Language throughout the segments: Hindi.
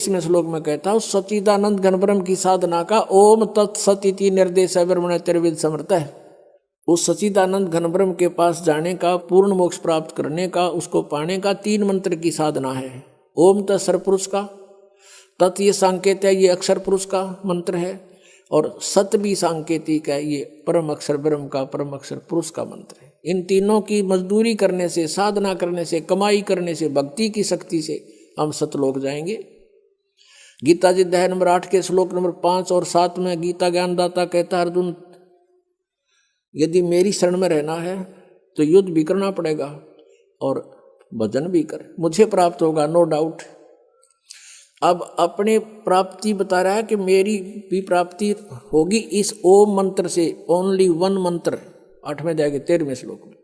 इसमें श्लोक में कहता हूँ सच्चिदानंद घन ब्रह्म की साधना का ओम तत्सत इति निर्देश ब्रह्मण त्रिविध समर्थ है। उस सच्चिदानंद घन ब्रह्म के पास जाने का, पूर्ण मोक्ष प्राप्त करने का, उसको पाने का 3 मंत्र की साधना है। ओम तत्सर पुरुष का, तत् ये सांकेत है, ये अक्षर पुरुष का मंत्र है, और सत भी सांकेतिक है, ये परम अक्षर ब्रह्म का, परम अक्षर पुरुष का मंत्र है। इन तीनों की मजदूरी करने से, साधना करने से, कमाई करने से, भक्ति की शक्ति से हम सतलोक जाएंगे। गीता जी अध्याय नंबर 8 के श्लोक नंबर 5 और 7 में गीता ज्ञानदाता कहता है, अर्जुन यदि मेरी शरण में रहना है तो युद्ध भी करना पड़ेगा और भजन भी कर, मुझे प्राप्त होगा, नो डाउट। अब अपने प्राप्ति बता रहा है कि मेरी भी प्राप्ति होगी इस ओम मंत्र से, ओनली 1 मंत्र, 8वें अध्याय के 13वें श्लोक में।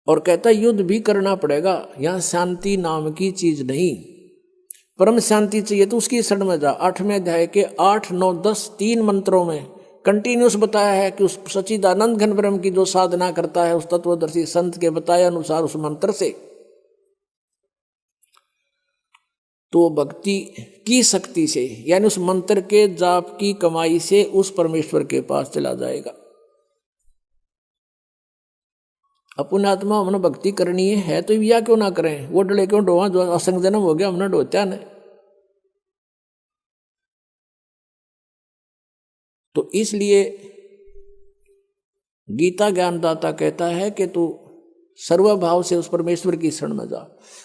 और कहता है युद्ध भी करना पड़ेगा, यहाँ शांति नाम की चीज नहीं, परम शांति चाहिए तो उसकी शरण में जा। 8वें अध्याय के 8, 9, 10 3 मंत्रों में कंटिन्यूस बताया है कि उस सच्चिदानंद घन ब्रह्म की जो साधना करता है, उस तत्वदर्शी संत के बताए अनुसार उस मंत्र से, तो भक्ति की शक्ति से, यानी उस मंत्र के जाप की कमाई से उस परमेश्वर के पास चला जाएगा। अपने आत्मा हमने भक्ति करनी है तो या क्यों ना करें, वो डले क्यों डोवा, जो असंग जन्म हो गया हमने डोत्या न। तो इसलिए गीता ज्ञानदाता कहता है कि तू सर्वभाव से उस परमेश्वर की शरण में जा।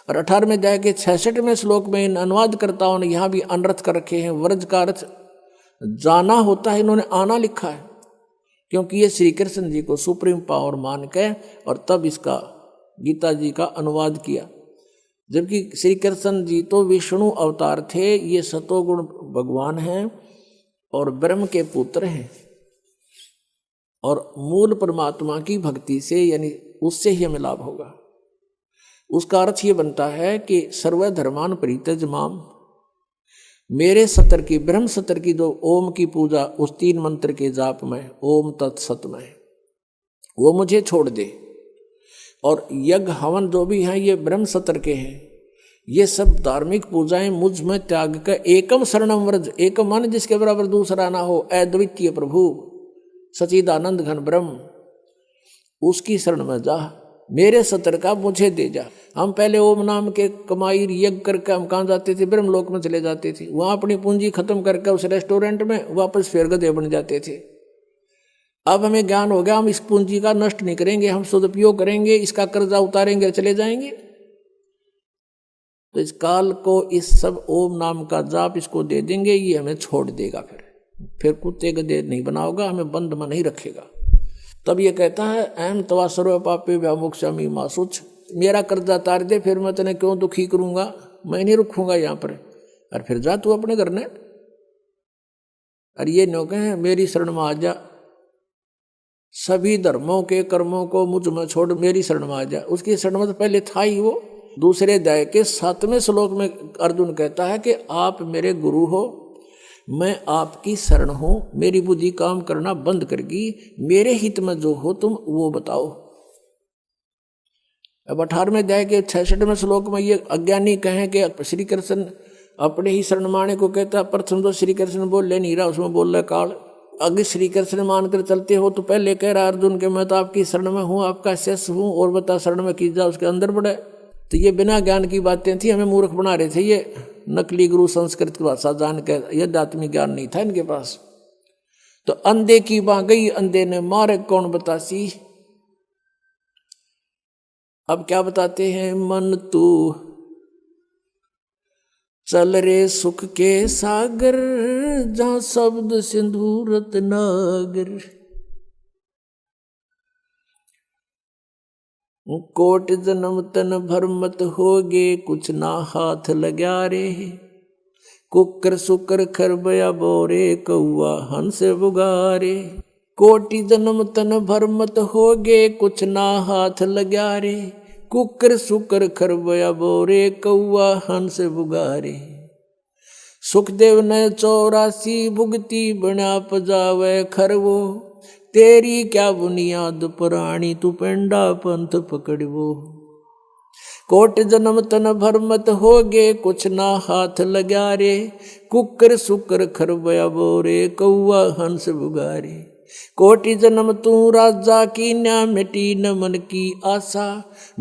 और 18वें अध्याय के 66वें श्लोक में इन अनुवादकर्ताओं ने यहाँ भी अनर्थ कर रखे हैं। व्रज का अर्थ जाना होता है, इन्होंने आना लिखा है, क्योंकि ये श्री कृष्ण जी को सुप्रीम पावर मान के और तब इसका गीता जी का अनुवाद किया। जबकि श्री कृष्ण जी तो विष्णु अवतार थे, ये सतोगुण भगवान हैं और ब्रह्म के पुत्र हैं, और मूल परमात्मा की भक्ति से, यानी उससे ही हमें लाभ होगा। उसका अर्थ ये बनता है कि सर्वधर्मान परित्यज माम, मेरे सतर की, ब्रह्म सतर की जो ओम की पूजा उस 3 मंत्र के जाप में, ओम तत्सत में, वो मुझे छोड़ दे। और यज्ञ हवन जो भी हैं ये ब्रह्म सतर के हैं, ये सब धार्मिक पूजाएं मुझ में त्याग कर एकम शरणम व्रज, एकम मान जिसके बराबर दूसरा ना हो, अद्वितीय प्रभु सच्चिदानंद घन ब्रह्म, उसकी शरण में जा, मेरे सतर का मुझे दे जा। हम पहले ओम नाम के कमाई यज्ञ करके हम कहाँ जाते थे, ब्रह्मलोक में चले जाते थे, वहाँ अपनी पूंजी खत्म करके उस रेस्टोरेंट में वापस फिर गधे बन जाते थे। अब हमें ज्ञान हो गया, हम इस पूंजी का नष्ट नहीं करेंगे, हम सदुपयोग करेंगे, इसका कर्जा उतारेंगे, चले जाएंगे। तो इस काल को इस सब ओम नाम का जाप इसको दे देंगे, ये हमें छोड़ देगा, फिर कुत्ते गधे नहीं बनाओगा, हमें बंद में नहीं रखेगा। तब ये कहता है अहम तवा सर्व पापे व्यामोक्षामि मा शुच, मेरा कर्जा तार दे, फिर मैं तेने क्यों दुखी करूंगा, मैं नहीं रुकूंगा यहाँ पर, और फिर जा तू अपने घर ने। और ये नो कहे मेरी शरण में आ जा, सभी धर्मों के कर्मों को मुझ में छोड़ मेरी शरण में आ जा। उसकी शरण में तो पहले था ही वो। दूसरे अध्याय के 7वें श्लोक में अर्जुन कहता है कि आप मेरे गुरु हो, मैं आपकी शरण हूं, मेरी बुद्धि काम करना बंद करगी, मेरे हित में जो हो तुम वो बताओ। अब 18वें अध्याय के 66वें श्लोक में ये अज्ञानी कहें कि श्री कृष्ण अपने ही शरण माने को कहता, प्रथम तो श्री कृष्ण बोल ले नहीं रहा, उसमें बोल रहा काल। अगर श्री कृष्ण मानकर चलते हो तो पहले कह रहा अर्जुन के मैं तो आपकी शरण में हूँ, आपका शिष्य हूँ, और बता शरण में की जा, उसके अंदर बढ़े। तो ये बिना ज्ञान की बातें थी, हमें मूर्ख बना रहे थे ये नकली गुरु, संस्कृत की भाषा जान के, यह आत्मिक ज्ञान नहीं था इनके पास। तो अंधे की बाँ गई, अंधे ने मारे कौन बतासी। अब क्या बताते हैं, मन तू चल रे सुख के सागर, जहां शब्द सिंधु रत्नागर। कोट जन्म तन भर मत होगे, कुछ ना हाथ लग्या रे। कुकर सुकर खरबया बोरे, कौआ हंस बुगारे। कोटि जन्म तन भर मत होगे, कुछ ना हाथ लग्या रे। कुकर सुकर खरबया बोरे, कौआ हंस बुगारे। सुखदेव ने 84 भुगती, बना पजावे खरवो। तेरी क्या बुनियाद पुरानी, तू पेंडा पंथ पकड़वो। कोट जन्म तन भरमत होगे कुछ ना हाथ लगा रे। कुकर सुकर खरबया बोरे कौआ हंस बुगारे। कोटि जन्म तू राजा की न्या मिटी न मन की आशा।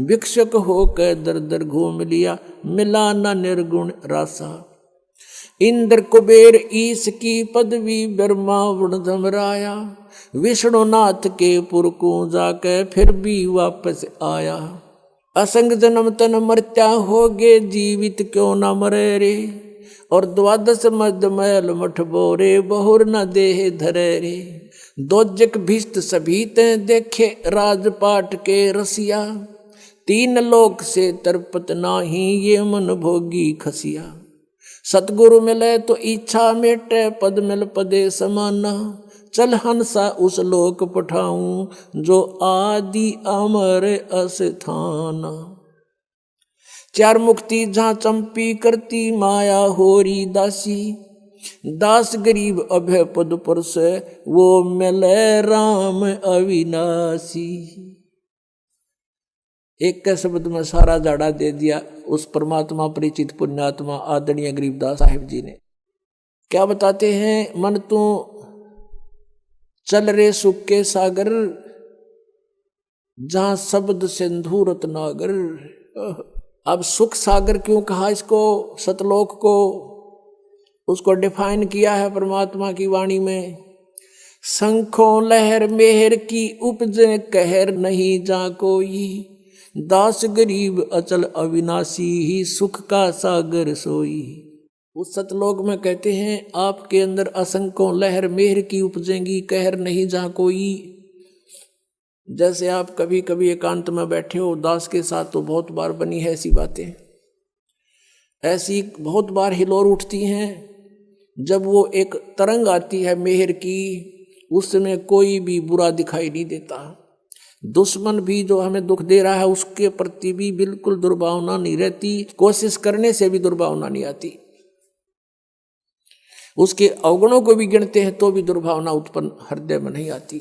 भिक्षुक होकर दर दर घूम लिया मिला न निर्गुण रासा। इंद्र कुबेर ईश की पदवी ब्रह्मा वरुण धमराया। विष्णुनाथ के पुर को जाकर फिर भी वापस आया। असंग जन्म तन मर्त्या होगे जीवित क्यों न मरे रे। और द्वादश मद मैल मठ बोरे बहुर न देह धरे रे। दोजक भिष्ट सभी ते देखे राजपाट के रसिया। तीन लोक से तरपत नाही ये मन भोगी खसिया। सतगुरु मिले तो इच्छा मेटे पद मिल पदे समाना। चल हंसा उस लोक पठाऊं जो आदि अमर अस्थाना। चार मुक्ति जहाँ चंपी करती माया होरी दासी। दास गरीब अभय पद पर से वो मिले राम अविनाशी। एक के शब्द में सारा जाड़ा दे दिया उस परमात्मा परिचित पुण्यात्मा आदरणीय गरीबदास साहिब जी ने। क्या बताते हैं, मन तू चल रे सुख के सागर जहां शब्द सिंधु रत्नागर। अब सुख सागर क्यों कहा इसको, सतलोक को, उसको डिफाइन किया है परमात्मा की वाणी में। शंखों लहर मेहर की उपजे कहर नहीं जा कोई। दास गरीब अचल अविनाशी ही सुख का सागर सोई। उस सतलोक में कहते हैं आपके अंदर असंख्यों लहर मेहर की उपजेंगी कहर नहीं जा कोई। जैसे आप कभी कभी एकांत में बैठे हो दास के साथ, तो बहुत बार बनी है ऐसी बातें। ऐसी बहुत बार हिलोर उठती हैं जब वो एक तरंग आती है मेहर की, उस समय कोई भी बुरा दिखाई नहीं देता। दुश्मन भी जो हमें दुख दे रहा है उसके प्रति भी बिल्कुल दुर्भावना नहीं रहती, कोशिश करने से भी दुर्भावना नहीं आती। उसके अवगुणों को भी गिनते हैं तो भी दुर्भावना उत्पन्न हृदय में नहीं आती।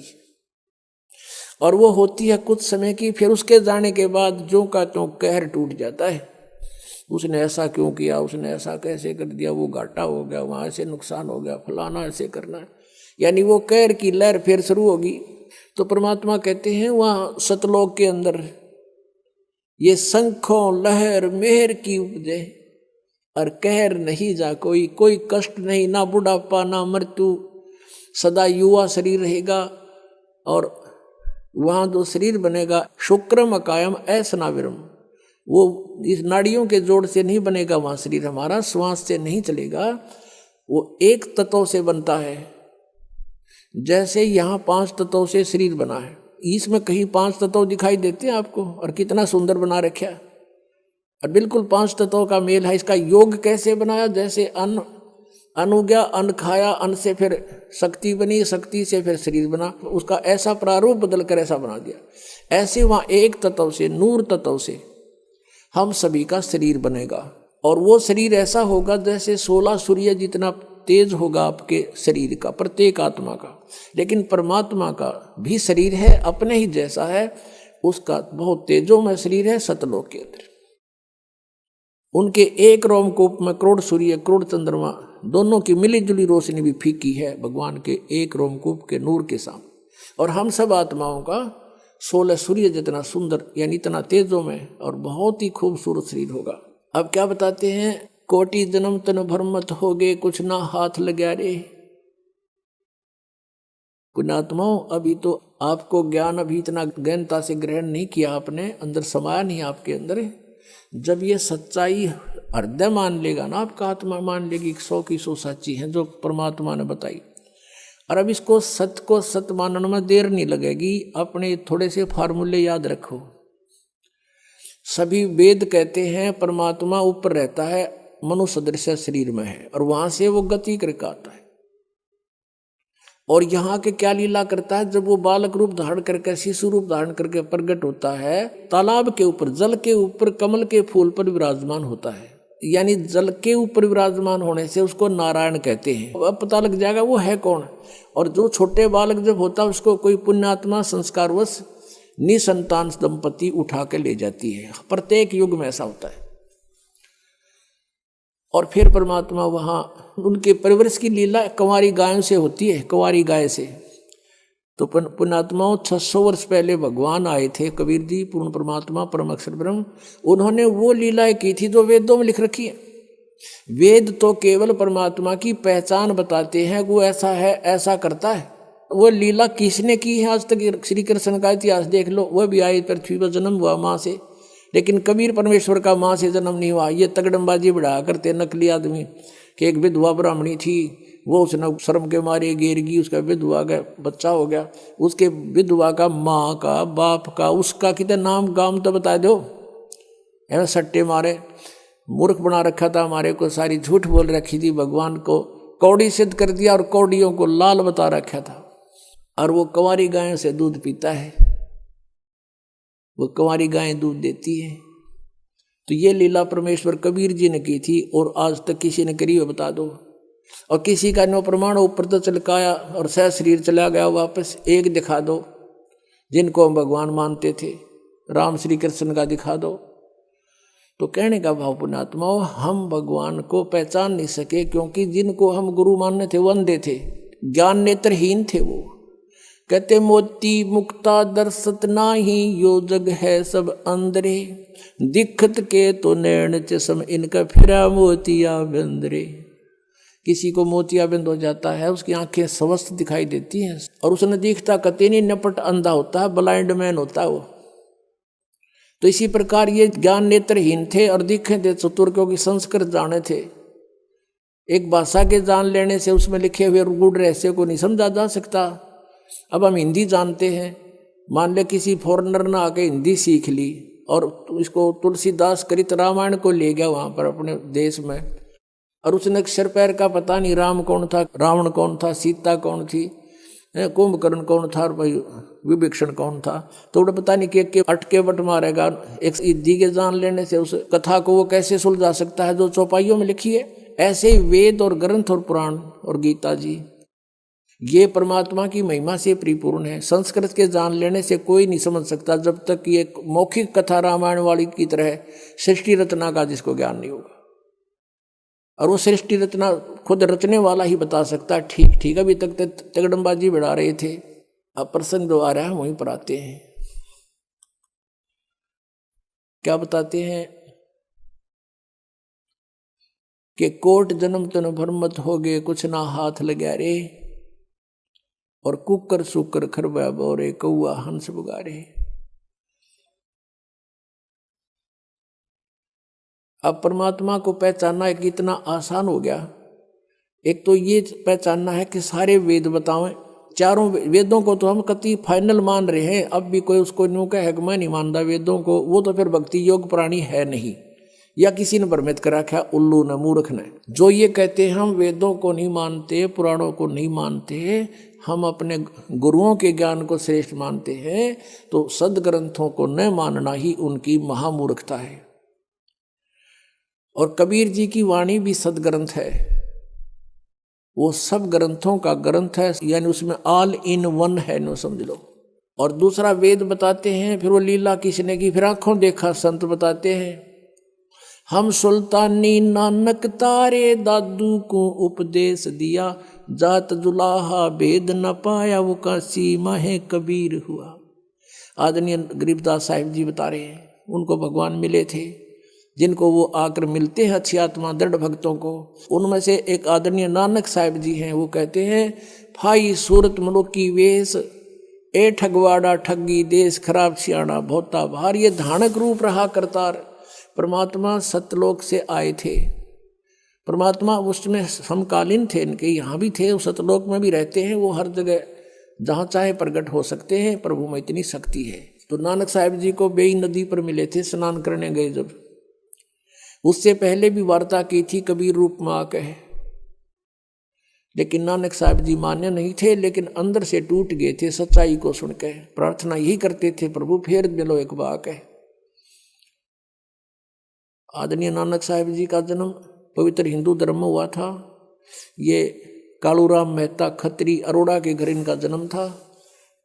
और वो होती है कुछ समय की, फिर उसके जाने के बाद जो का त्यों कहर टूट जाता है। उसने ऐसा क्यों किया, उसने ऐसा कैसे कर दिया, वो घाटा हो गया, वहाँ ऐसे नुकसान हो गया, फलाना ऐसे करना है, यानी वो कहर की लहर फिर शुरू होगी। तो परमात्मा कहते हैं वहाँ सतलोक के अंदर ये शंखों लहर मेहर की उपजे और कहर नहीं जा कोई। कोई कष्ट नहीं, ना बुढ़ापा ना मृत्यु, सदा युवा शरीर रहेगा। और वहाँ जो शरीर बनेगा शुक्रम अकायम ऐसनाविरम, वो इस नाड़ियों के जोड़ से नहीं बनेगा वहाँ शरीर हमारा, श्वास से नहीं चलेगा, वो एक तत्व से बनता है। जैसे यहाँ 5 तत्वों से शरीर बना है, इसमें कहीं 5 तत्व दिखाई देते हैं आपको, और कितना सुंदर बना रखा है, और बिल्कुल 5 तत्वों का मेल है। इसका योग कैसे बनाया, जैसे अन्न हो गया, अन्न खाया, अन्न से फिर शक्ति बनी, शक्ति से फिर शरीर बना, उसका ऐसा प्रारूप बदल कर ऐसा बना दिया। ऐसे वहाँ एक तत्व से, नूर तत्व से हम सभी का शरीर बनेगा। और वो शरीर ऐसा होगा जैसे 16 सूर्य जितना तेज होगा आपके शरीर का, प्रत्येक आत्मा का। लेकिन परमात्मा का भी शरीर है, अपने ही जैसा है, उसका बहुत तेजोमय शरीर है सतलोक के अंदर। उनके एक रोमकूप में करोड़ सूर्य करोड़ चंद्रमा दोनों की मिली जुली रोशनी भी फीकी है भगवान के एक रोमकूप के नूर के सामने। और हम सब आत्माओं का 16 सूर्य जितना सुंदर, यानी इतना तेजों में और बहुत ही खूबसूरत शरीर होगा। अब क्या बताते हैं, कोटि जन्म तन भरमत हो गए कुछ ना हाथ लगा रे। पुण्यात्माओं, अभी तो आपको ज्ञान अभी इतना गहनता से ग्रहण नहीं किया आपने, अंदर समाया नहीं आपके अंदर। जब ये सच्चाई हृदय मान लेगा ना, आपका आत्मा मान लेगी 100 की 100 सच्ची है जो परमात्मा ने बताई। और अब इसको सत्य को सत्य मानने में देर नहीं लगेगी। अपने थोड़े से फार्मूले याद रखो। सभी वेद कहते हैं परमात्मा ऊपर रहता है, मनुष्य सदृश शरीर में है, और वहां से वो गति करके आता है। और यहाँ के क्या लीला करता है, जब वो बालक रूप धारण करके, शिशु रूप धारण करके प्रकट होता है, तालाब के ऊपर, जल के ऊपर, कमल के फूल पर विराजमान होता है। यानी जल के ऊपर विराजमान होने से उसको नारायण कहते हैं। अब पता लग जाएगा वो है कौन। और जो छोटे बालक जब होता है उसको कोई पुण्यात्मा संस्कारवश निसंतान दंपति उठा के ले जाती है। प्रत्येक युग में ऐसा होता है। और फिर परमात्मा वहाँ उनके परवरिश की लीला कंवारी गायों से होती है, कंवारी गाय से। तो पुण्यात्माओं 600 वर्ष पहले भगवान आए थे, कबीर जी पूर्ण परमात्मा परम अक्षर ब्रह्म। उन्होंने वो लीलाएं की थी जो वेदों में लिख रखी है। वेद तो केवल परमात्मा की पहचान बताते हैं, वो ऐसा है, ऐसा करता है। वो लीला किसने की है आज तक? श्री कृष्ण का इतिहास देख लो, वह भी आए पृथ्वी पर, जन्म हुआ माँ से, लेकिन कबीर परमेश्वर का माँ से जन्म नहीं हुआ। ये तगड़मबाजी बढ़ा करते नकली आदमी कि एक विधवा ब्राह्मणी थी, वो उसने शर्म के मारे गिरगी, उसका विधवा का बच्चा हो गया, उसके विधवा का माँ का बाप का उसका कितने नाम गाम तो बता दो। ऐसे सट्टे मारे मूर्ख बना रखा था हमारे को, सारी झूठ बोल रखी थी, भगवान को कौड़ी सिद्ध कर दिया और कौड़ियों को लाल बता रखा था। और वो कंवारी गायों से दूध पीता है, वो कंवारी गायें दूध देती है। तो ये लीला परमेश्वर कबीर जी ने की थी और आज तक किसी ने करी हो बता दो। और किसी का नो प्रमाण ऊपर तो चलकाया और सह शरीर चला गया वापस, एक दिखा दो जिनको हम भगवान मानते थे, राम श्री कृष्ण का दिखा दो। तो कहने का भाव पुण्यात्माओं, हम भगवान को पहचान नहीं सके क्योंकि जिनको हम गुरु मानने थे वो अंधे थे, ज्ञान नेत्रहीन थे। वो कहते मोती मुक्ता दर्शत नाही, यो जग है सब अंधरे, दिखत के तो नैन चश्म इनका फिरा मोतिया बंदरे। किसी को मोतियाबिंद हो जाता है, उसकी आंखें स्वस्थ दिखाई देती हैं और उसने दिखता कते नहीं, नपट अंधा होता है, ब्लाइंड मैन होता है वो। तो इसी प्रकार ये ज्ञान नेत्रहीन थे और दिखे थे चतुर, क्योंकि संस्कृत जाने थे। एक भाषा के जान लेने से उसमें लिखे हुए गूढ़ रहस्य को नहीं समझा जा सकता। अब हम हिंदी जानते हैं, मान ले किसी फॉरेनर ने आके हिंदी सीख ली और इसको तुलसीदास कृत रामायण को ले गया वहाँ पर अपने देश में, और उसने अक्षर पैर का पता नहीं, राम कौन था, रावण कौन था, सीता कौन थी, कुंभकर्ण कौन था, विभीषण कौन था, तो उन्हें पता नहीं कि अटके बट मारेगा। एक सिद्धि के जान लेने से उस कथा को वो कैसे सुलझा सकता है जो चौपाइयों में लिखी है। ऐसे ही वेद और ग्रंथ और पुराण और गीता जी ये परमात्मा की महिमा से परिपूर्ण है। संस्कृत के जान लेने से कोई नहीं समझ सकता जब तक ये मौखिक कथा रामायण वाली की तरह सृष्टि रचना का जिसको ज्ञान नहीं होगा। और वो सृष्टि रचना खुद रचने वाला ही बता सकता है। ठीक ठीक, अभी तक तगड़मबाजी बढ़ा रहे थे, अब प्रसंग जो आ रहा है वहीं पर आते हैं। क्या बताते हैं कि कोट जन्म तन भरमत हो गए, कुछ ना हाथ लगा रे, और कुकर सुकर खरबा बोरे, कौआ हंस बुगारे। अब परमात्मा को पहचानना एक इतना आसान हो गया। एक तो ये पहचानना है कि सारे वेद बतावें, चारों वेदों को तो हम कति फाइनल मान रहे हैं। अब भी कोई उसको न्यू कहे कि मैं नहीं मानता वेदों को, वो तो फिर भक्ति योग प्राणी है नहीं, या किसी ने भ्रमित करा क्या, उल्लू ने, मूर्ख ने। जो ये कहते हैं हम वेदों को नहीं मानते, पुराणों को नहीं मानते, हम अपने गुरुओं के ज्ञान को श्रेष्ठ मानते हैं, तो सदग्रंथों को न मानना ही उनकी महामूर्खता है। और कबीर जी की वाणी भी सदग्रंथ है, वो सब ग्रंथों का ग्रंथ है, यानी उसमें ऑल इन वन है, नो समझ लो। और दूसरा वेद बताते हैं, फिर वो लीला किसने की, फिर आंखों देखा संत बताते हैं। हम सुल्तानी नानक तारे, दादू को उपदेश दिया, जात जुलाहा भेद न पाया, वो काशी माहे कबीर हुआ। आदरणीय गरीबदास साहिब जी बता रहे हैं, उनको भगवान मिले थे, जिनको वो आकर मिलते हैं अच्छी आत्मा दृढ़ भक्तों को। उनमें से एक आदरणीय नानक साहिब जी हैं, वो कहते हैं, फाई सूरत मनुकी वेश, ए ठगवाड़ा ठगी देश, खराब सियाणा भोता भार। ये धानक रूप रहा करतार। परमात्मा सतलोक से आए थे, परमात्मा उसमें समकालीन थे, इनके यहाँ भी थे, सतलोक में भी रहते हैं, वो हर जगह जहाँ चाहे प्रकट हो सकते हैं, प्रभु में इतनी शक्ति है। तो नानक साहिब जी को बेई नदी पर मिले थे, स्नान करने गए जब, उससे पहले भी वार्ता की थी कबीर रूप में आके, लेकिन नानक साहब जी मान्य नहीं थे, लेकिन अंदर से टूट गए थे सच्चाई को सुनकर। प्रार्थना यही करते थे, प्रभु फेर मिलो एक बार है। आदरणीय नानक साहब जी का जन्म पवित्र हिंदू धर्म में हुआ था। ये कालूराम मेहता खत्री अरोड़ा के घर इनका जन्म था।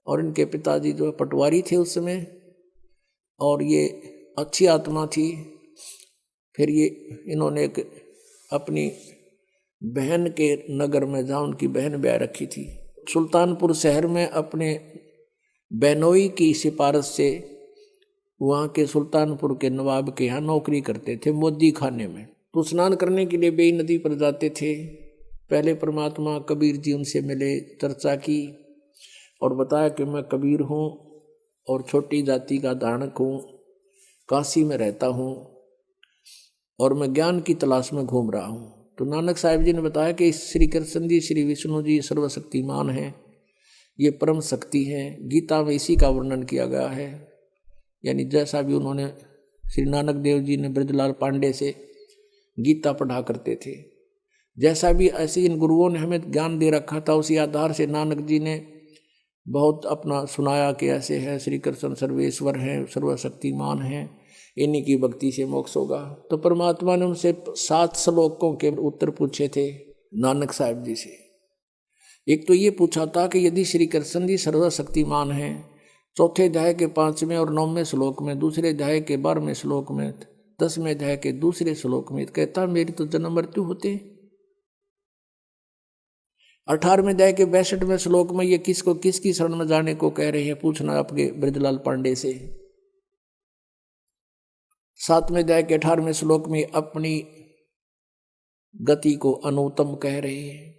और इनके पिताजी जो है पटवारी थे उस समय, और ये अच्छी आत्मा थी। फिर ये इन्होंने एक अपनी बहन के नगर में, जहाँ उनकी बहन ब्याह रखी थी, सुल्तानपुर शहर में अपने बेनोई की सिफारिश से वहाँ के सुल्तानपुर के नवाब के यहाँ नौकरी करते थे, मोदी खाने में। तो स्नान करने के लिए बेई नदी पर जाते थे। पहले परमात्मा कबीर जी उनसे मिले, चर्चा की और बताया कि मैं कबीर हूँ और छोटी जाति का धारणक हूँ, काशी में रहता हूँ और मैं ज्ञान की तलाश में घूम रहा हूँ। तो नानक साहिब जी ने बताया कि श्री कृष्ण जी, श्री विष्णु जी सर्वशक्तिमान हैं, ये परम शक्ति हैं। गीता में इसी का वर्णन किया गया है। यानी जैसा भी उन्होंने, श्री नानक देव जी ने ब्रजलाल पांडे से गीता पढ़ा करते थे, जैसा भी ऐसे इन गुरुओं ने हमें ज्ञान दे रखा था, उसी आधार से नानक जी ने बहुत अपना सुनाया कि ऐसे है, श्री कृष्ण सर्वेश्वर हैं, सर्वशक्तिमान हैं, इन्हीं की भक्ति से मोक्ष होगा। तो परमात्मा ने उनसे 7 श्लोकों के उत्तर पूछे थे नानक साहिब जी से। एक तो ये पूछा था कि यदि श्री कृष्ण जी सर्वशक्तिमान हैं, चौथे अध्याय के 5वें और 9वें श्लोक में, दूसरे अध्याय के 12वें श्लोक में, 10वें अध्याय के दूसरे श्लोक में कहता मेरी तो जन्म मृत्यु होते। 18वें अध्याय के 62वें श्लोक में ये किसको, किसकी शरण में जाने को कह रहे हैं, पूछना आपके ब्रजलाल पांडे से। 7वें अध्याय के 18वें श्लोक में अपनी गति को अनुत्तम कह रहे हैं।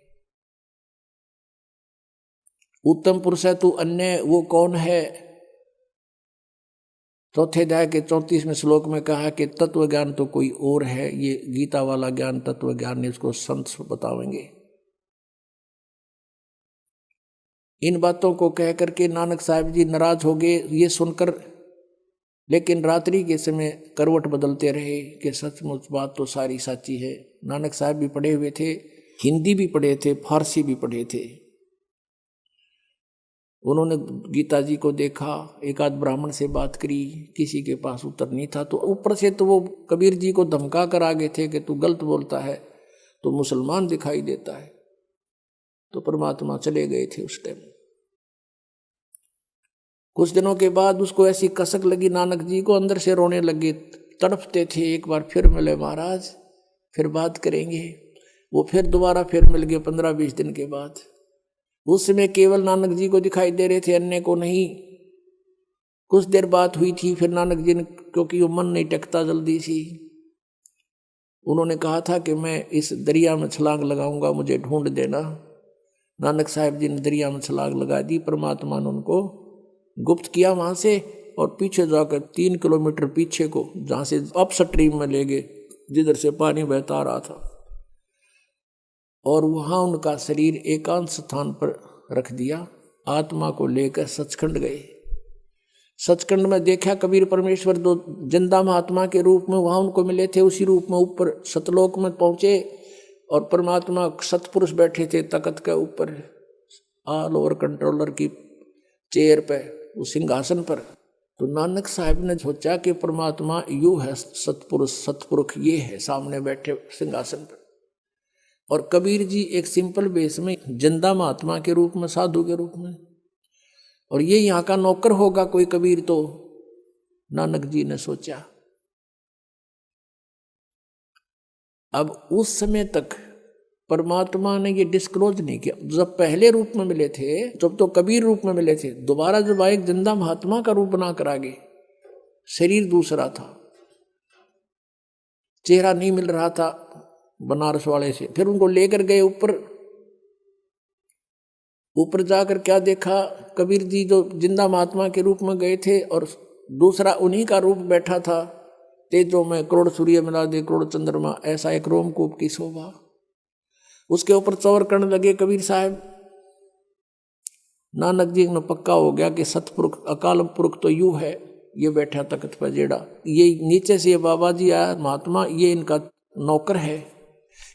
उत्तम पुरुष है तू, अन्य वो कौन है। चौथे अध्याय के 34वें श्लोक में कहा कि तत्व ज्ञान तो कोई और है। ये गीता वाला ज्ञान, तत्व ज्ञान ने इसको संत बतावेंगे। इन बातों को कह करके नानक साहिब जी नाराज हो गए ये सुनकर, लेकिन रात्रि के समय करवट बदलते रहे कि सचमुच बात तो सारी सच्ची है। नानक साहिब भी पढ़े हुए थे, हिंदी भी पढ़े थे, फारसी भी पढ़े थे। उन्होंने गीता जी को देखा, एक आध ब्राह्मण से बात करी, किसी के पास उत्तर नहीं था। तो ऊपर से तो वो कबीर जी को धमका कर आगे थे कि तू गलत बोलता है तो मुसलमान दिखाई देता है। तो परमात्मा चले गए थे उस टाइम। कुछ दिनों के बाद उसको ऐसी कसक लगी नानक जी को, अंदर से रोने लगे, तड़पते थे। एक बार फिर मिले महाराज, फिर बात करेंगे। वो फिर दोबारा फिर मिल गए 15-20 दिन के बाद। उस समय केवल नानक जी को दिखाई दे रहे थे, अन्य को नहीं। कुछ देर बात हुई थी, फिर नानक जी ने, क्योंकि वो मन नहीं टेकता जल्दी सी, उन्होंने कहा था कि मैं इस दरिया में छलांग लगाऊंगा, मुझे ढूंढ देना। नानक साहिब जी ने दरिया में छलांग लगा दी। परमात्मा ने उनको गुप्त किया वहां से, और पीछे जाकर 3 किलोमीटर पीछे को, जहां से अप स्ट्रीम में ले गए, जिधर से पानी बहता रहा था, और वहां उनका शरीर एकांत स्थान पर रख दिया। आत्मा को लेकर सचखंड गए। सचखंड में देखा कबीर परमेश्वर दो जिंदा महात्मा के रूप में वहां उनको मिले थे। उसी रूप में ऊपर सतलोक में पहुंचे, और परमात्मा सतपुरुष बैठे थे तख्त के ऊपर, ऑल ओवर कंट्रोलर की चेयर पे, उस सिंहासन पर। तो नानक साहब ने सोचा कि परमात्मा यू है सतपुरुष, सतपुरुष ये है सामने बैठे सिंहासन पर। और कबीर जी एक सिंपल वेश में, जिंदा महात्मा के रूप में, साधु के रूप में, और ये यहाँ का नौकर होगा कोई कबीर। तो नानक जी ने सोचा। अब उस समय तक परमात्मा ने ये डिस्क्लोज नहीं किया। जब पहले रूप में मिले थे, जब तो कबीर रूप में मिले थे, दोबारा जब आए जिंदा महात्मा का रूप बना कर आगे, शरीर दूसरा था, चेहरा नहीं मिल रहा था बनारस वाले से। फिर उनको लेकर गए ऊपर। ऊपर जाकर क्या देखा, कबीर जी जो जिंदा महात्मा के रूप में गए थे, और दूसरा उन्हीं का रूप बैठा था, तेजों में करोड़ सूर्य मिला दे करोड़ चंद्रमा, ऐसा एक रोमकूप की शोभा। उसके ऊपर चौर करने लगे कबीर साहब। नानक जी में पक्का हो गया कि सतपुरुष अकाल पुरुष तो यू है, ये बैठा तख्त पर जेड़ा, ये नीचे से ये बाबा जी आया महात्मा, ये इनका नौकर है।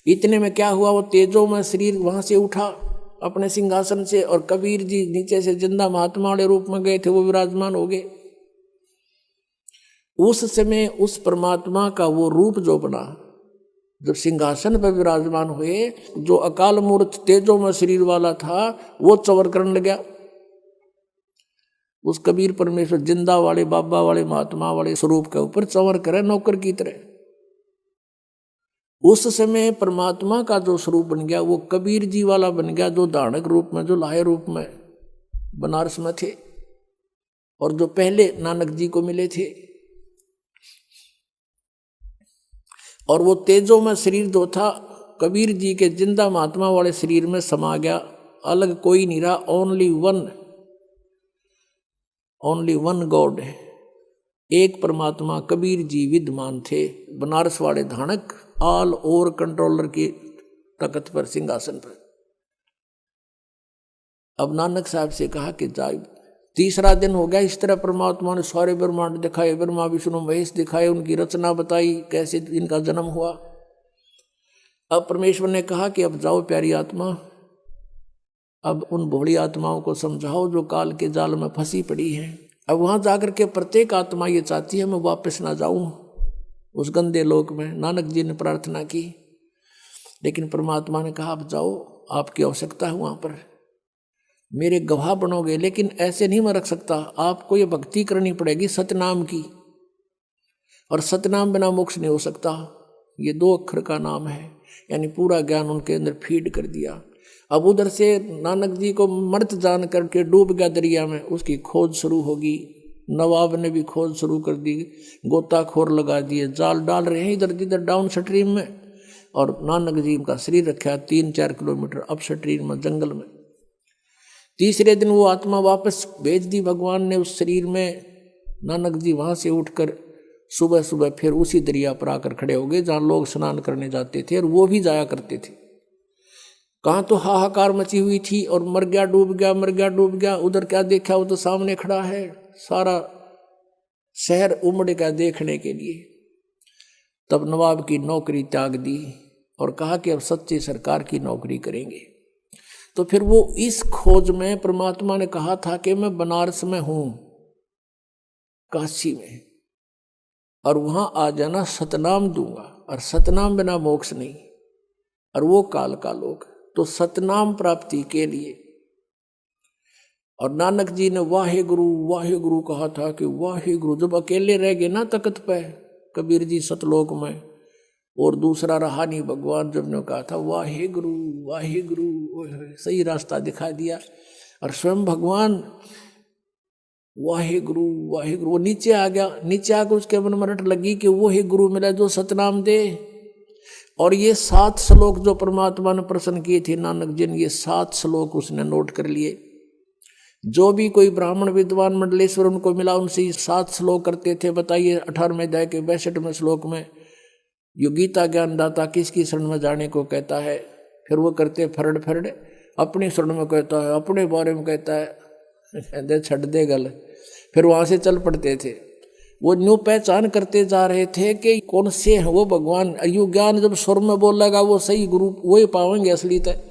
इतने में क्या हुआ, वो तेजों में शरीर वहां से उठा अपने सिंहासन से, और कबीर जी नीचे से जिंदा महात्मा वाले रूप में गए थे, वो विराजमान हो गए। उस समय उस परमात्मा का वो रूप जो बना, जब सिंहासन पर विराजमान हुए, जो अकाल मूर्त तेजों में शरीर वाला था, वो चवर करने लगा। उस कबीर परमेश्वर जिंदा वाले बाबा वाले महात्मा वाले स्वरूप के ऊपर चंवर करे नौकर की तरह। उस समय परमात्मा का जो स्वरूप बन गया वो कबीर जी वाला बन गया, जो धारणक रूप में, जो लाहे रूप में बनारस में थे और जो पहले नानक जी को मिले थे। और वो तेजों में शरीर जो था कबीर जी के जिंदा महात्मा वाले शरीर में समा गया, अलग कोई नहीं रहा, ओनली वन गॉड है, एक परमात्मा कबीर जी विद्यमान थे बनारस वाले धानक, ऑल ओवर कंट्रोलर की तख्त पर, सिंहासन पर। अब नानक साहब से कहा कि जाए, तीसरा दिन हो गया, इस तरह परमात्मा ने सारे ब्रह्मांड दिखाए, ब्रह्मा विष्णु महेश दिखाए, उनकी रचना बताई, कैसे इनका जन्म हुआ। अब परमेश्वर ने कहा कि अब जाओ प्यारी आत्मा, अब उन भोली आत्माओं को समझाओ जो काल के जाल में फंसी पड़ी है। अब वहां जाकर के प्रत्येक आत्मा ये चाहती है मैं वापस ना जाऊं उस गंदे लोक में। नानक जी ने प्रार्थना की, लेकिन परमात्मा ने कहा अब जाओ, आपकी आवश्यकता है वहां पर, मेरे गवाह बनोगे, लेकिन ऐसे नहीं मैं रख सकता, आपको ये भक्ति करनी पड़ेगी सतनाम की, और सतनाम बिना मोक्ष नहीं हो सकता। ये 2 अक्षर का नाम है, यानी पूरा ज्ञान उनके अंदर फीड कर दिया। अब उधर से नानक जी को मर्त जान करके डूब गया दरिया में, उसकी खोज शुरू होगी। नवाब ने भी खोज शुरू कर दी, गोताखोर लगा दिए, जाल डाल रहे हैं इधर जिधर डाउन स्ट्रीम में, और नानक जी का शरीर रखा 3-4 किलोमीटर अप स्ट्रीम में, जंगल में। तीसरे दिन वो आत्मा वापस भेज दी भगवान ने उस शरीर में। नानक जी वहां से उठकर सुबह सुबह फिर उसी दरिया पर आकर खड़े हो गए जहाँ लोग स्नान करने जाते थे, और वो भी जाया करते थे। कहाँ तो हाहाकार मची हुई थी, और मर गया डूब गया, मर गया डूब गया। उधर क्या देखा, वो तो सामने खड़ा है, सारा शहर उमड़ गया देखने के लिए। तब नवाब की नौकरी त्याग दी और कहा कि अब सच्ची सरकार की नौकरी करेंगे। तो फिर वो इस खोज में, परमात्मा ने कहा था कि मैं बनारस में हूं, काशी में, और वहां आ जाना, सतनाम दूंगा, और सतनाम बिना मोक्ष नहीं, और वो काल का लोक। तो सतनाम प्राप्ति के लिए, और नानक जी ने वाहे गुरु कहा था कि वाहे गुरु। जब अकेले रह गए ना तख्त पे कबीर जी सतलोक में, और दूसरा रहा नहीं भगवान, जब ने कहा था वाहे गुरु, सही रास्ता दिखा दिया। और स्वयं भगवान वाहे गुरु, वो नीचे आ गया। नीचे आकर उसके मन में रट लगी कि वो ही गुरु मिला जो सतनाम दे। और ये 7 श्लोक जो परमात्मा ने प्रसन्न किए थे नानक जी ने, ये 7 श्लोक उसने नोट कर लिए। जो भी कोई ब्राह्मण विद्वान मंडलेश्वर उनको मिला, उनसे 7 श्लोक करते थे। बताइए 18वें अध्याय के 62वें श्लोक में यो गीता ज्ञानदाता किसकी शरण में जाने को कहता है। फिर वो करते फरड़ अपनी शरण में कहता है, अपने बारे में कहता है, छड़ दे गल। फिर वहां से चल पड़ते थे। वो न्यू पहचान करते जा रहे थे कि कौन से हैं वो भगवान। यु ज्ञान जब स्वर में बोल लगा वो सही गुरु वही पावेंगे असली तक।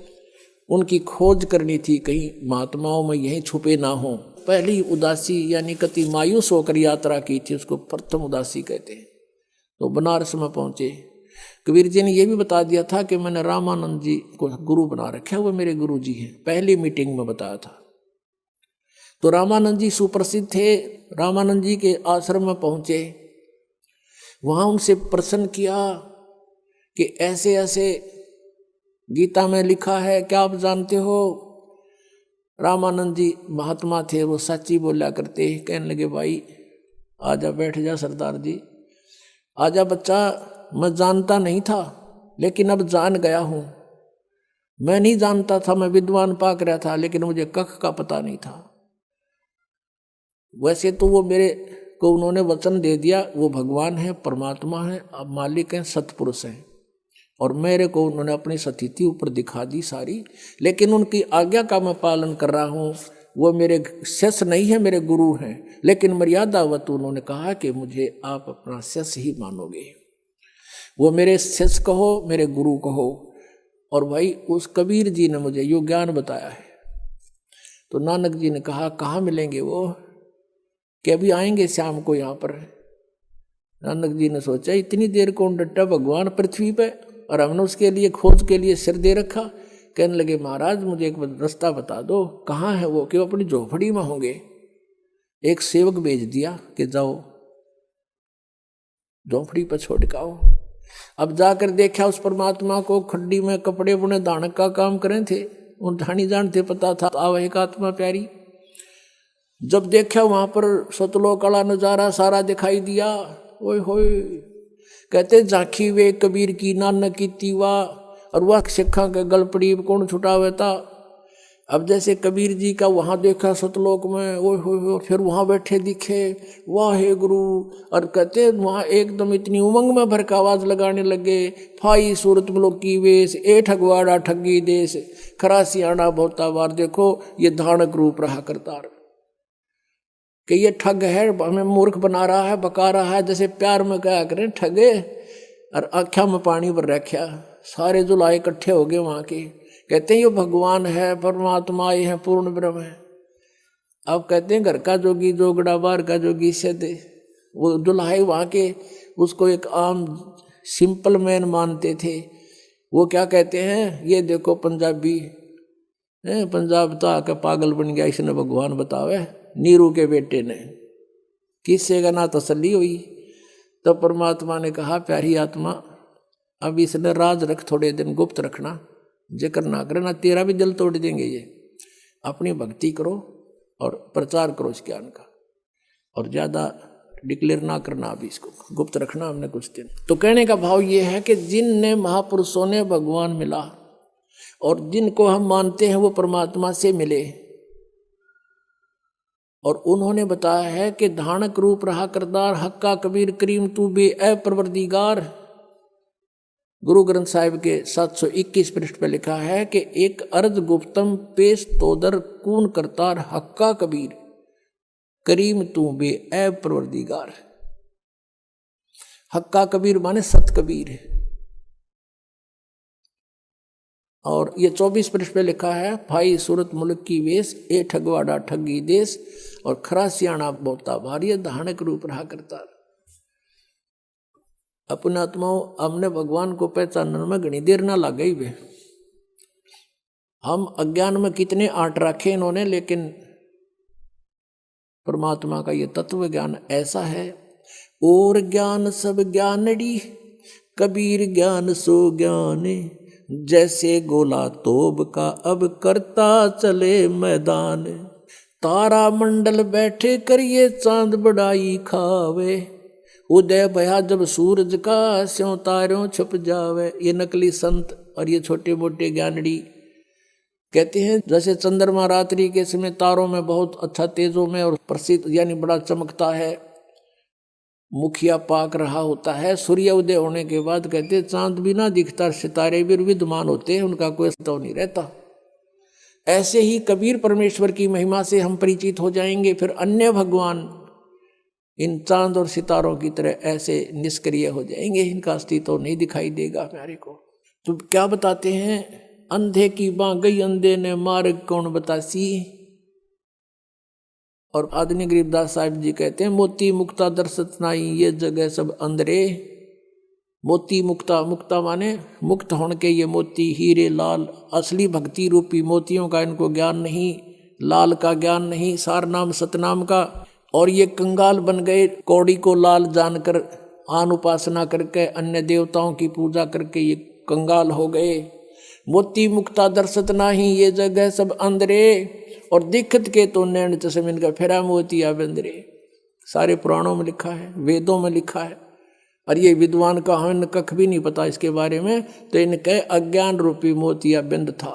उनकी खोज करनी थी, कहीं महात्माओं में यहीं छुपे ना हो। पहली उदासी यानी कति मायूस होकर यात्रा की थी, उसको प्रथम उदासी कहते हैं। तो बनारस में पहुंचे। कबीर जी ने यह भी बता दिया था कि मैंने रामानंद जी को गुरु बना रखा है, वो मेरे गुरु जी हैं, पहली मीटिंग में बताया था। तो रामानंद जी सुप्रसिद्ध थे। रामानंद जी के आश्रम में पहुंचे, वहां उनसे प्रश्न किया कि ऐसे ऐसे गीता में लिखा है, क्या आप जानते हो? रामानंद जी महात्मा थे, वो सच्ची बोला करते। कहने लगे भाई आजा, बैठ जा सरदार जी, आजा बच्चा, मैं जानता नहीं था लेकिन अब जान गया हूं। मैं नहीं जानता था, मैं विद्वान पाक रहा था, लेकिन मुझे कख का पता नहीं था। वैसे तो वो मेरे को उन्होंने वचन दे दिया, वो भगवान है, परमात्मा है, अब मालिक हैं, सतपुरुष हैं, और मेरे को उन्होंने अपनी स्थिति ऊपर दिखा दी सारी, लेकिन उनकी आज्ञा का मैं पालन कर रहा हूँ। वो मेरे शिष्य नहीं है, मेरे गुरु हैं, लेकिन मर्यादावत उन्होंने कहा कि मुझे आप अपना शिष्य ही मानोगे। वो मेरे शिष्य कहो, मेरे गुरु कहो। और भाई उस कबीर जी ने मुझे यो ज्ञान बताया है। तो नानक जी ने कहा कहाँ मिलेंगे वो, कि अभी आएंगे शाम को यहाँ पर। नानक जी ने सोचा इतनी देर कौन डटा भगवान पृथ्वी पे, और हमने उसके लिए खोज के लिए सिर दे रखा। कहने लगे महाराज मुझे एक रास्ता बता दो, कहाँ है वो? कि वो अपनी झोपड़ी में होंगे। एक सेवक भेज दिया कि जाओ झोंपड़ी पर छोड़ के आओ। अब जाकर देखा उस परमात्मा को खड्डी में कपड़े बुने दानक का काम करे थे, उन ठानी जानते पता था आव एक आत्मा प्यारी। जब देखा वहां पर सतलोक वाला नजारा सारा दिखाई दिया, ओए होए कहते झांकी वे कबीर की नानक की तीवा, और वह सिखा के गलपड़ी कौन छुटावे था। अब जैसे कबीर जी का वहां देखा सतलोक में, ओए होए फिर वहां बैठे दिखे, वाह हे गुरु, और कहते वहां एकदम इतनी उमंग में भर का आवाज लगाने लगे, फाई सूरत मुल्क की वेश, ए ठगवाड़ा ठगी देश, खरासी आना बहुता बार। देखो ये धानक रूप रहा करतार कि ये ठग है, हमें मूर्ख बना रहा है, बका रहा है, जैसे प्यार में क्या करें ठगे, और आख्या में पानी भर रखा। सारे जुलाए इकट्ठे हो गए वहां के, कहते हैं ये भगवान है, परमात्मा ये है, पूर्ण ब्रह्म है। अब कहते हैं घर का जोगी जोगड़ा, बाहर का जोगी सदे। वो दुल्हाई वहां के उसको एक आम सिंपल मैन मानते थे। वो क्या कहते हैं, ये देखो पंजाबी पंजाब तो आके पागल बन गया, इसने भगवान बतावे नीरू के बेटे ने, किससे का ना तसल्ली हुई। तो परमात्मा ने कहा प्यारी आत्मा अब इसने राज रख, थोड़े दिन गुप्त रखना, जिक्र ना करे ना तेरा भी दिल तोड़ देंगे ये। अपनी भक्ति करो और प्रचार करो इस ज्ञान का, और ज्यादा डिक्लेयर ना करना, अभी इसको गुप्त रखना हमने कुछ दिन। तो कहने का भाव ये है कि जिनने महापुरुषों ने भगवान मिला और जिनको हम मानते हैं वो परमात्मा से मिले, और उन्होंने बताया है कि धानक रूप रहा करदार, हक्का कबीर करीम तू बे ए परवरदिगार। गुरु ग्रंथ साहिब के 721 पृष्ठ पे लिखा है कि एक अर्ज गुप्तम पेश तोदर कून करतार, हक्का कबीर करीम तू बे ए परवरदिगार। हक्का कबीर माने सत कबीर। और ये 24 पृष्ठ पे लिखा है, भाई सूरत मुल्क की वेश, ए ठगवाड़ा ठगी देश, और खरा सियाणा बहुता भारी, धानक रूप रहा करता। अपने आत्माओं हमने भगवान को पहचानने में घनी देर ना लग गई वे। हम अज्ञान में कितने आट रखे इन्होंने, लेकिन परमात्मा का ये तत्व ज्ञान ऐसा है। और ज्ञान सब ज्ञानड़ी, कबीर ज्ञान सो ज्ञान, जैसे गोला तोब का अब करता चले मैदान, तारा मंडल बैठे करिए चांद बड़ाई खावे, उदय भया जब सूरज का स्यों तारों छुप जावे। ये नकली संत और ये छोटे मोटे ज्ञानड़ी कहते हैं जैसे चंद्रमा रात्रि के समय तारों में बहुत अच्छा तेजों में और प्रसिद्ध यानी बड़ा चमकता है, मुखिया पाक रहा होता है, सूर्य उदय होने के बाद कहते चांद भी ना दिखता, सितारे भी विद्यमान होते हैं, उनका कोई अस्तित्व नहीं रहता। ऐसे ही कबीर परमेश्वर की महिमा से हम परिचित हो जाएंगे, फिर अन्य भगवान इन चांद और सितारों की तरह ऐसे निष्क्रिय हो जाएंगे, इनका अस्तित्व नहीं दिखाई देगा हमारे को। तो क्या बताते हैं, अंधे की बाँ गई अंधे ने मार्ग कौन बतासी। और आदरणीय गरीबदास साहिब जी कहते हैं, मोती मुक्ता दर्शत नाई ये जगह सब अंधरे। मोती मुक्ता, मुक्ता माने मुक्त होने के ये मोती, हीरे लाल, असली भक्ति रूपी मोतियों का इनको ज्ञान नहीं, लाल का ज्ञान नहीं, सार नाम सतनाम का। और ये कंगाल बन गए, कौड़ी को लाल जानकर आन उपासना करके अन्य देवताओं की पूजा करके ये कंगाल हो गए। मोती मुक्ता दर्शत नाही ये जगह सब अंधरे, और दिक्कत के तो नैन चश्मे इनका फेरा मोतिया बंदरे। सारे पुराणों में लिखा है, वेदों में लिखा है, और ये विद्वान का हमें कख भी नहीं पता इसके बारे में। तो इनके अज्ञान रूपी मोतिया बिंद था,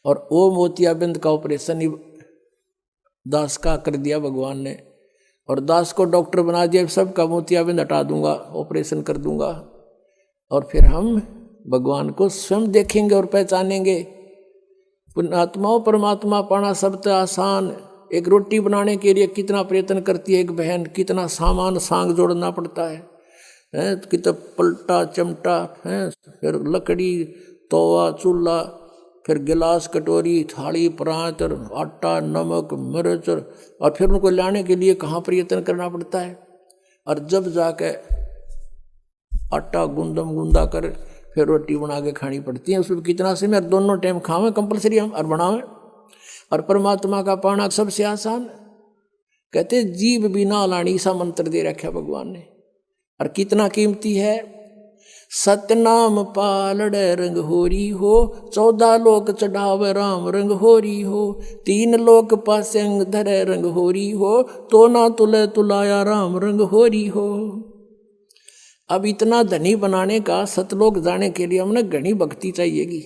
और वो मोतिया बिंद का ऑपरेशन दास का कर दिया भगवान ने, और दास को डॉक्टर बना दिया, सबका मोतियाबिंद हटा दूंगा, ऑपरेशन कर दूंगा, और फिर हम भगवान को स्वयं देखेंगे और पहचानेंगे। पुण्यात्माओं परमात्मा पाना सबसे आसान। एक रोटी बनाने के लिए कितना प्रयत्न करती है एक बहन, कितना सामान सांग जोड़ना पड़ता है, कितना पलटा चमटा है, फिर लकड़ी, तवा, चूल्हा, फिर गिलास, कटोरी, थाली, परात, और आटा, नमक, मिर्च, और फिर उनको लाने के लिए कहाँ प्रयत्न करना पड़ता है। और जब जाके आटा गूंदा कर फिर रोटी बना के खानी पड़ती है, उसमें कितना समय, दोनों टाइम खावें कंपलसरी हम और बनावें। और परमात्मा का पाना सबसे आसान, कहते जीव बिना लाणी सा मंत्र दे रखा भगवान ने, और कितना कीमती है। सतनाम पालड़ रंग होरी हो, 14 लोक चढ़ावे राम रंग होरी हो, 3 लोक पासे अंग धरे रंग होरी हो, तो ना तुले तुलाया राम रंग होरी हो। अब इतना धनी बनाने का, सतलोक जाने के लिए हमने घनी भक्ति चाहिएगी,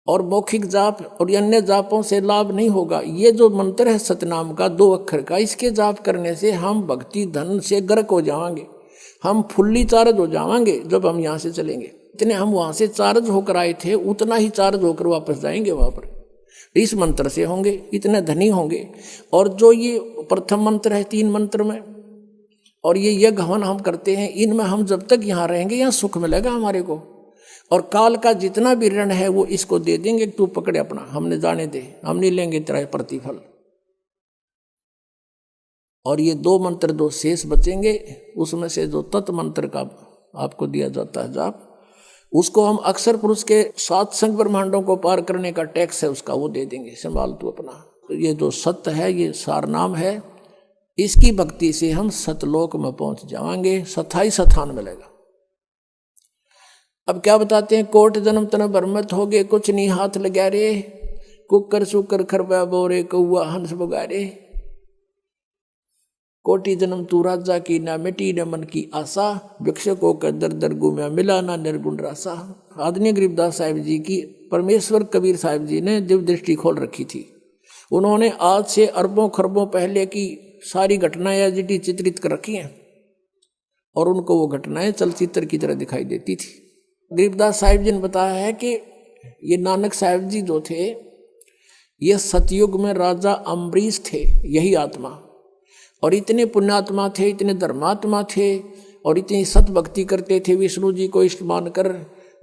और मौखिक जाप और अन्य जापों से लाभ नहीं होगा। ये जो मंत्र है सतनाम का 2 अक्षर का, इसके जाप करने से हम भक्ति धन से गर्क हो जाएंगे, हम फुल्ली चार्ज हो जाएंगे। जब हम यहाँ से चलेंगे, इतने हम वहाँ से चार्ज होकर आए थे उतना ही चार्ज होकर वापस जाएंगे वहाँ पर। इस मंत्र से होंगे, इतने धनी होंगे। और जो ये प्रथम मंत्र है 3 मंत्र में, और ये यज्ञ हवन हम करते हैं, इनमें हम जब तक यहाँ रहेंगे यहाँ सुख मिलेगा हमारे को। और काल का जितना भी ऋण है वो इसको दे देंगे, तू पकड़े अपना, हमने जाने दे, हम नहीं लेंगे तेरा प्रतिफल। और ये 2 मंत्र 2 शेष बचेंगे, उसमें से जो तत्व मंत्र का आपको दिया जाता है जाप, उसको हम अक्षर पुरुष के 7 संग ब्रह्मांडों को पार करने का टैक्स है उसका, वो दे देंगे, संभाल तू अपना। तो ये जो सत्य है, ये सार नाम है, इसकी भक्ति से हम सतलोक में पहुंच जाएंगे, स्थाई स्थान मिलेगा। अब क्या बताते हैं, कोट जन्म तन भरमत हो गए, कुछ नहीं हाथ लगा रे, कुकर सुकर खरबा बोरे, कौआ हंस बगारे, कोटि जन्म तू राजा की, ना मिटी न मन की आशा, भिक्षकों का दर दर गुम्या मिला ना निर्गुण रासा। आदरणीय गरीबदास साहिब जी की परमेश्वर कबीर साहिब जी ने दिव्य दृष्टि खोल रखी थी। उन्होंने आज से अरबों खरबों पहले की सारी घटनाएं एजिटी चित्रित कर रखी हैं, और उनको वो घटनाएं चलचित्र की तरह दिखाई देती थी। गरीबदास साहिब जी ने बताया है कि ये नानक साहिब जी जो थे, ये सतयुग में राजा अम्बरीश थे, यही आत्मा, और इतने पुण्यात्मा थे, इतने धर्मात्मा थे, और इतनी सत भक्ति करते थे, विष्णु जी को इष्ट मानकर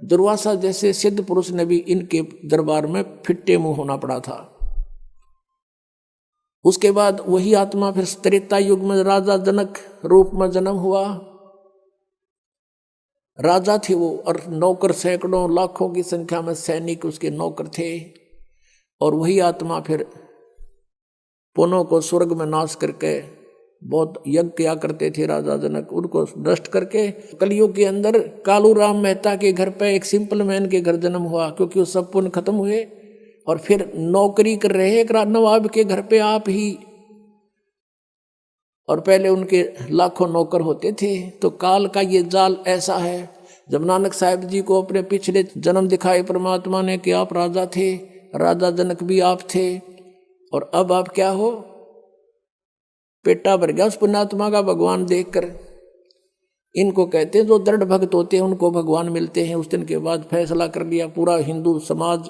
दुर्वासा जैसे सिद्ध पुरुष ने भी इनके दरबार में फिट्टे मुंह होना पड़ा था। उसके बाद वही आत्मा फिर त्रेता युग में राजा जनक रूप में जन्म हुआ। राजा थे वो, और नौकर सैकड़ों लाखों की संख्या में सैनिक उसके नौकर थे। और वही आत्मा फिर पुनों को स्वर्ग में नाश करके बहुत यज्ञ किया करते थे राजा जनक, उनको नष्ट करके कलयुग के अंदर कालू राम मेहता के घर पे एक सिंपल मैन के घर जन्म हुआ, क्योंकि वो सब पुण्य खत्म हुए। और फिर नौकरी कर रहे एक नवाब के घर पे आप ही, और पहले उनके लाखों नौकर होते थे। तो काल का ये जाल ऐसा है। जब नानक साहिब जी को अपने पिछले जन्म दिखाए परमात्मा ने कि आप राजा थे, राजा जनक भी आप थे, और अब आप क्या हो, पेटा भर गया उस पुण्यात्मा का भगवान देखकर। इनको कहते हैं जो दृढ़ भक्त होते हैं उनको भगवान मिलते हैं। उस दिन के बाद फैसला कर लिया पूरा हिंदू समाज।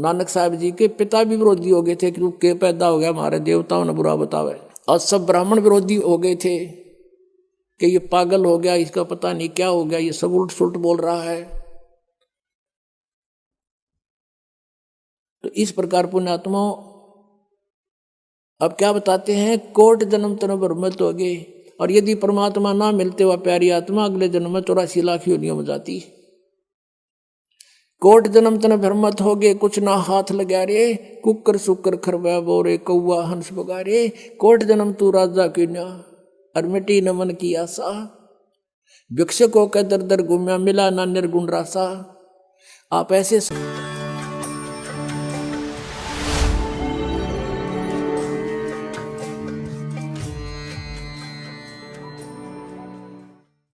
नानक साहिब जी के पिता भी विरोधी हो गए थे कि तू के पैदा हो गया, हमारे देवताओं ने बुरा बतावे। और सब ब्राह्मण विरोधी हो गए थे कि ये पागल हो गया, इसका पता नहीं क्या हो गया, ये सब उल्ट सुल्ट बोल रहा है। तो इस प्रकार पुण्यात्माओं अब क्या बताते हैं, कोट जन्म तन भरमत हो गए। और यदि परमात्मा ना मिलते हुआ प्यारी आत्मा अगले जन्म में 84 लाख योनियों में जाती। कोट जन्म तन भरमत हो गए, कुछ ना हाथ लगा रे, कुकर सुकर खरबा बोरे, कौआ हंस बगारे, कोट जन्म तू राजा की ना, और मिटी न मन की आशा, भिक्षकों का दर दर गुम्या मिला ना निर्गुण रासा। आप ऐसे